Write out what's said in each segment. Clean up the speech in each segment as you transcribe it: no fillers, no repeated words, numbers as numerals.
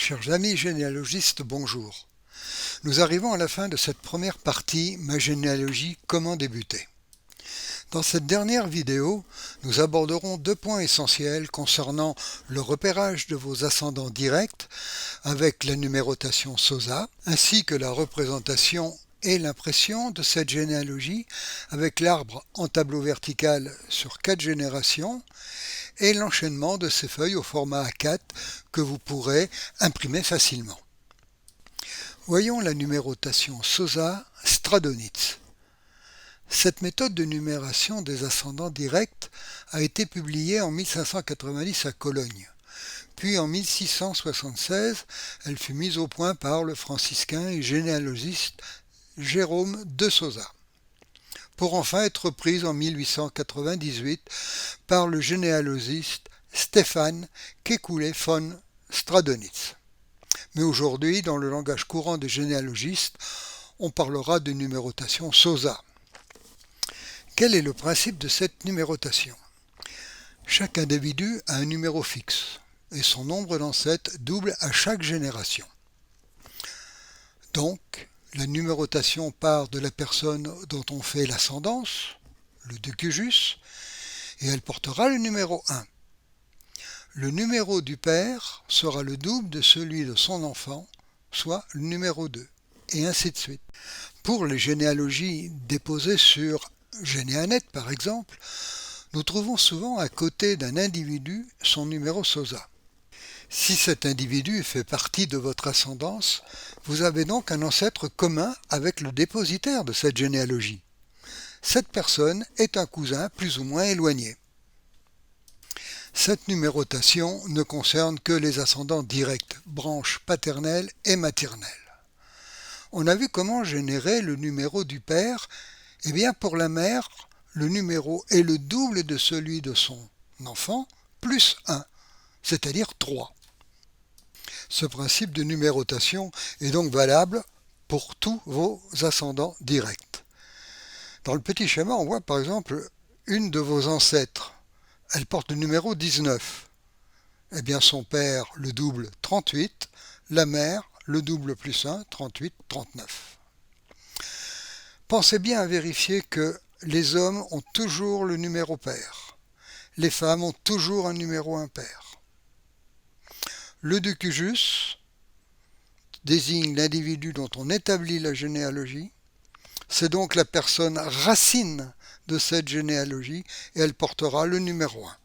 Chers amis généalogistes, bonjour. Nous arrivons à la fin de cette première partie, ma généalogie, comment débuter. Dans cette dernière vidéo, nous aborderons deux points essentiels concernant le repérage de vos ascendants directs avec la numérotation SOSA, ainsi que la représentation et l'impression de cette généalogie avec l'arbre en tableau vertical sur 4 générations et l'enchaînement de ces feuilles au format A4 que vous pourrez imprimer facilement. Voyons la numérotation SOSA Stradonitz. Cette méthode de numération des ascendants directs a été publiée en 1590 à Cologne. Puis en 1676, elle fut mise au point par le franciscain et généalogiste Jérôme de Sosa, pour enfin être reprise en 1898 par le généalogiste Stefan Kekulé von Stradonitz. Mais aujourd'hui, dans le langage courant des généalogistes, on parlera de numérotation SOSA. Quel est le principe de cette numérotation? Chaque individu a un numéro fixe et son nombre d'ancêtres double à chaque génération. Donc, la numérotation part de la personne dont on fait l'ascendance, le decujus, et elle portera le numéro 1. Le numéro du père sera le double de celui de son enfant, soit le numéro 2, et ainsi de suite. Pour les généalogies déposées sur Généanet par exemple, nous trouvons souvent à côté d'un individu son numéro SOSA. Si cet individu fait partie de votre ascendance, vous avez donc un ancêtre commun avec le dépositaire de cette généalogie. Cette personne est un cousin plus ou moins éloigné. Cette numérotation ne concerne que les ascendants directs, branches paternelles et maternelles. On a vu comment générer le numéro du père. Eh bien, pour la mère, le numéro est le double de celui de son enfant, plus 1, c'est-à-dire 3. Ce principe de numérotation est donc valable pour tous vos ascendants directs. Dans le petit schéma, on voit par exemple une de vos ancêtres. Elle porte le numéro 19. Eh bien, son père, le double, 38. La mère, le double plus 1, 38, 39. Pensez bien à vérifier que les hommes ont toujours le numéro père. Les femmes ont toujours un numéro impair. Le decujus désigne l'individu dont on établit la généalogie. C'est donc la personne racine de cette généalogie et elle portera le numéro 1.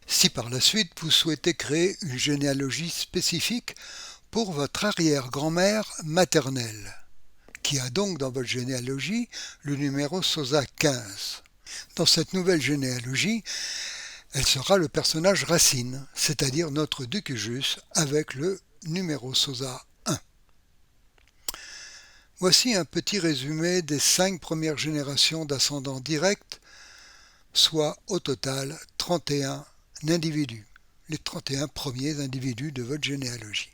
Si par la suite vous souhaitez créer une généalogie spécifique pour votre arrière-grand-mère maternelle, qui a donc dans votre généalogie le numéro SOSA 15. Dans cette nouvelle généalogie, elle sera le personnage racine, c'est-à-dire notre decujus avec le numéro SOSA 1. Voici un petit résumé des 5 premières générations d'ascendants directs, soit au total 31 individus, les 31 premiers individus de votre généalogie.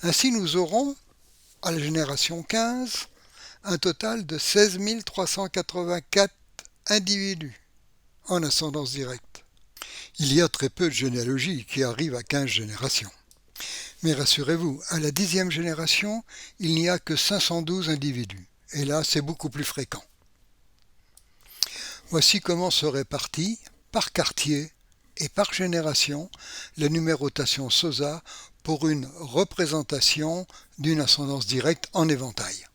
Ainsi, nous aurons, à la génération 15, un total de 16 384 individus en ascendance directe. Il y a très peu de généalogies qui arrivent à 15 générations. Mais rassurez-vous, à la 10e génération, il n'y a que 512 individus. Et là, c'est beaucoup plus fréquent. Voici comment se répartit, par quartier et par génération, la numérotation SOSA pour une représentation d'une ascendance directe en éventail.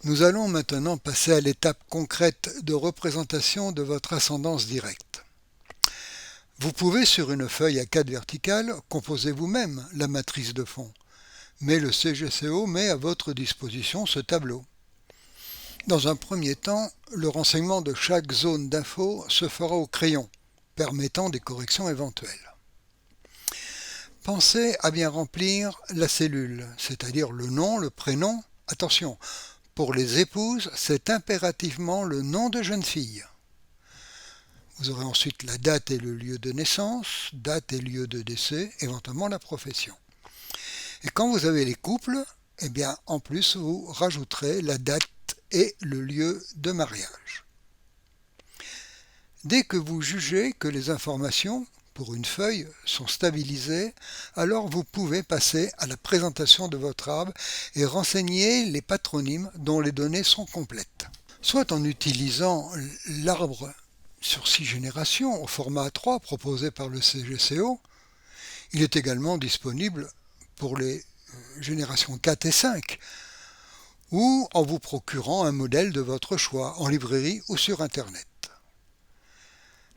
Nous allons maintenant passer à l'étape concrète de représentation de votre ascendance directe. Vous pouvez, sur une feuille A4 verticale, composer vous-même la matrice de fond, mais le CGCO met à votre disposition ce tableau. Dans un premier temps, le renseignement de chaque zone d'info se fera au crayon, permettant des corrections éventuelles. Pensez à bien remplir la cellule, c'est-à-dire le nom, le prénom. Attention, pour les épouses, c'est impérativement le nom de jeune fille. Vous aurez ensuite la date et le lieu de naissance, date et lieu de décès, éventuellement la profession. Et quand vous avez les couples, eh bien, en plus, vous rajouterez la date et le lieu de mariage. Dès que vous jugez que les informations, pour une feuille sont stabilisés, alors vous pouvez passer à la présentation de votre arbre et renseigner les patronymes dont les données sont complètes. Soit en utilisant l'arbre sur 6 générations au format A3 proposé par le CGCO, il est également disponible pour les générations 4 et 5, ou en vous procurant un modèle de votre choix en librairie ou sur Internet.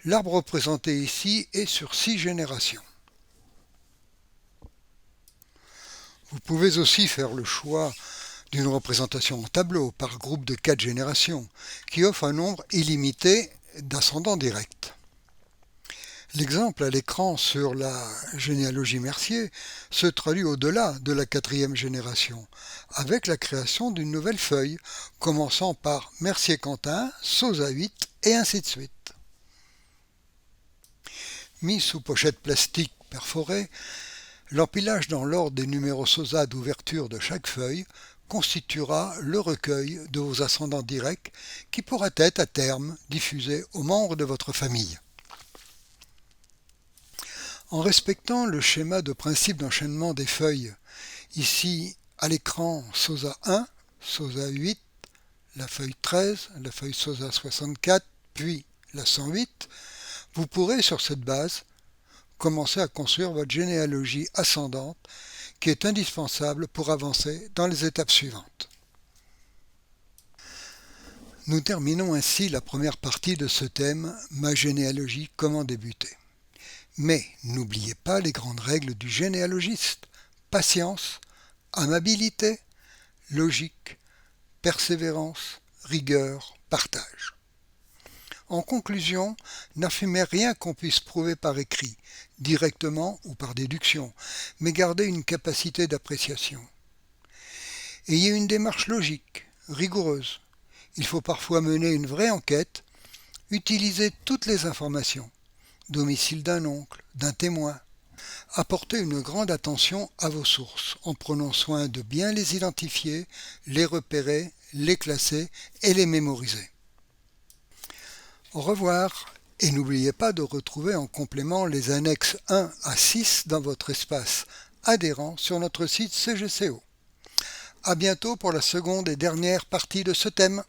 L'arbre représenté ici est sur 6 générations. Vous pouvez aussi faire le choix d'une représentation en tableau par groupe de 4 générations, qui offre un nombre illimité d'ascendants directs. L'exemple à l'écran sur la généalogie Mercier se traduit au-delà de la 4e génération, avec la création d'une nouvelle feuille, commençant par Mercier-Quentin, Sauza 8 et ainsi de suite. Mis sous pochette plastique perforée, l'empilage dans l'ordre des numéros Sauza d'ouverture de chaque feuille constituera le recueil de vos ascendants directs qui pourra être à terme diffusé aux membres de votre famille. En respectant le schéma de principe d'enchaînement des feuilles, ici à l'écran Sauza 1, Sauza 8, la feuille 13, la feuille Sauza 64, puis la 108, vous pourrez sur cette base commencer à construire votre généalogie ascendante qui est indispensable pour avancer dans les étapes suivantes. Nous terminons ainsi la première partie de ce thème « Ma généalogie, comment débuter ». Mais n'oubliez pas les grandes règles du généalogiste. Patience, amabilité, logique, persévérance, rigueur, partage. En conclusion, n'affirmez rien qu'on puisse prouver par écrit, directement ou par déduction, mais gardez une capacité d'appréciation. Ayez une démarche logique, rigoureuse. Il faut parfois mener une vraie enquête, utiliser toutes les informations, domicile d'un oncle, d'un témoin. Apportez une grande attention à vos sources, en prenant soin de bien les identifier, les repérer, les classer et les mémoriser. Au revoir et n'oubliez pas de retrouver en complément les annexes 1 à 6 dans votre espace adhérent sur notre site CGCO. À bientôt pour la seconde et dernière partie de ce thème.